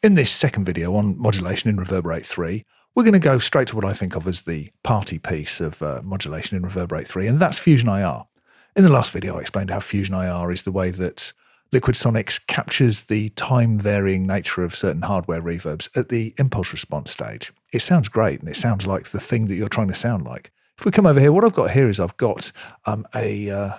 In this second video on modulation in Reverberate 3, we're going to go straight to what I think of as the party piece of modulation in Reverberate 3, and that's Fusion IR. In the last video, I explained how Fusion IR is the way that Liquid Sonics captures the time-varying nature of certain hardware reverbs at the impulse response stage. It sounds great, and it sounds like the thing that you're trying to sound like. If we come over here, what I've got here is I've got a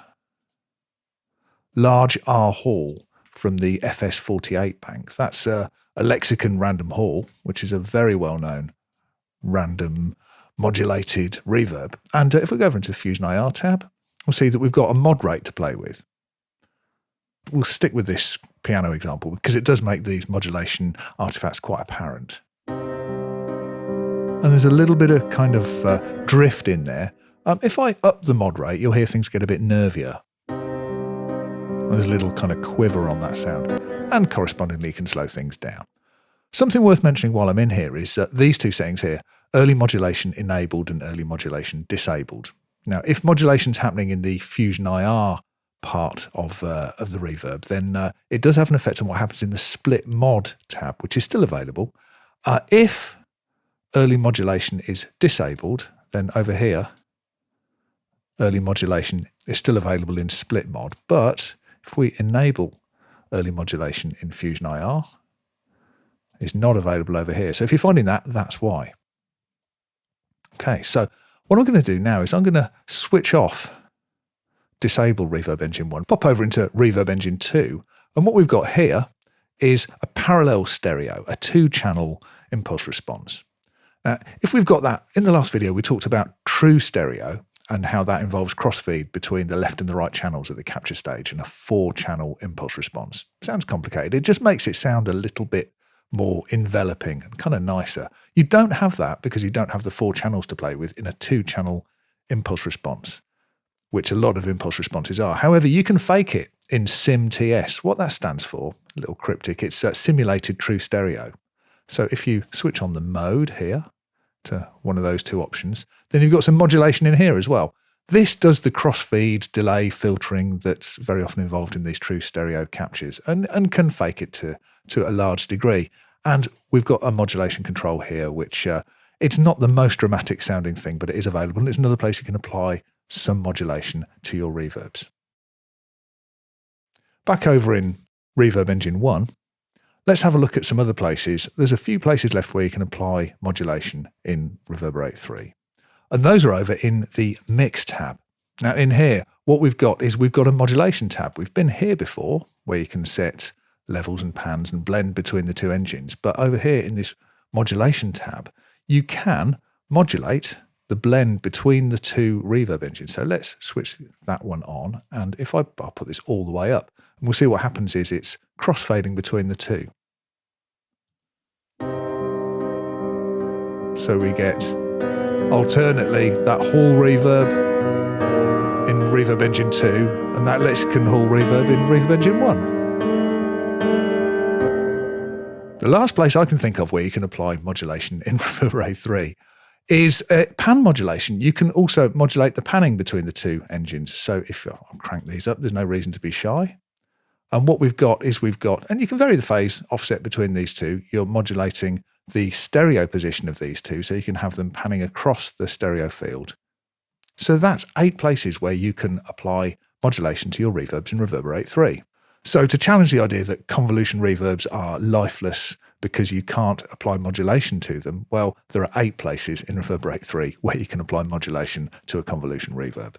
large R Hall from the FS48 bank. That's a Lexicon Random Hall, which is a very well-known random modulated reverb. And if we go over into the Fusion IR tab, we'll see that we've got a mod rate to play with. We'll stick with this piano example because it does make these modulation artifacts quite apparent. And there's a little bit of kind of drift in there. If I up the mod rate, you'll hear things get a bit nervier. There's a little kind of quiver on that sound, and correspondingly you can slow things down. Something worth mentioning while I'm in here is these two settings here, early modulation enabled and early modulation disabled. Now, if modulation's happening in the Fusion IR part of the reverb, then it does have an effect on what happens in the split mod tab, which is still available. If early modulation is disabled, then over here, early modulation is still available in split mod, but if we enable early modulation in Fusion IR, it's not available over here. So if you're finding that, that's why. Okay, so what I'm going to do now is I'm going to switch off disable Reverb Engine 1, pop over into Reverb Engine 2, and what we've got here is a parallel stereo, a two-channel impulse response. Now, if we've got that, in the last video we talked about true stereo, and how that involves crossfeed between the left and the right channels at the capture stage and a four-channel impulse response. Sounds complicated. It just makes it sound a little bit more enveloping and kind of nicer. You don't have that because you don't have the four channels to play with in a two-channel impulse response, which a lot of impulse responses are. However, you can fake it in SIMTS. What that stands for, a little cryptic, it's simulated true stereo. So if you switch on the mode here, to one of those two options, then you've got some modulation in here as well. This does the crossfeed delay filtering that's very often involved in these true stereo captures and can fake it to a large degree. And we've got a modulation control here, which it's not the most dramatic sounding thing, but it is available. And it's another place you can apply some modulation to your reverbs. Back over in Reverb Engine 1, let's have a look at some other places. There's a few places left where you can apply modulation in Reverberate 3. And those are over in the Mix tab. Now in here, what we've got is we've got a modulation tab. We've been here before where you can set levels and pans and blend between the two engines. But over here in this modulation tab, you can modulate the blend between the two reverb engines. So let's switch that one on. And if I'll put this all the way up, and we'll see what happens is it's crossfading between the two. So we get alternately that Hall reverb in Reverb Engine 2 and that Lexicon Hall reverb in Reverb Engine 1. The last place I can think of where you can apply modulation in Reverberate 3 is pan modulation. You can also modulate the panning between the two engines. So if I'll crank these up, there's no reason to be shy. And what we've got is and you can vary the phase offset between these two. You're modulating the stereo position of these two, so you can have them panning across the stereo field. So that's 8 places where you can apply modulation to your reverbs in Reverberate 3. So to challenge the idea that convolution reverbs are lifeless because you can't apply modulation to them, well, there are 8 places in Reverberate 3 where you can apply modulation to a convolution reverb.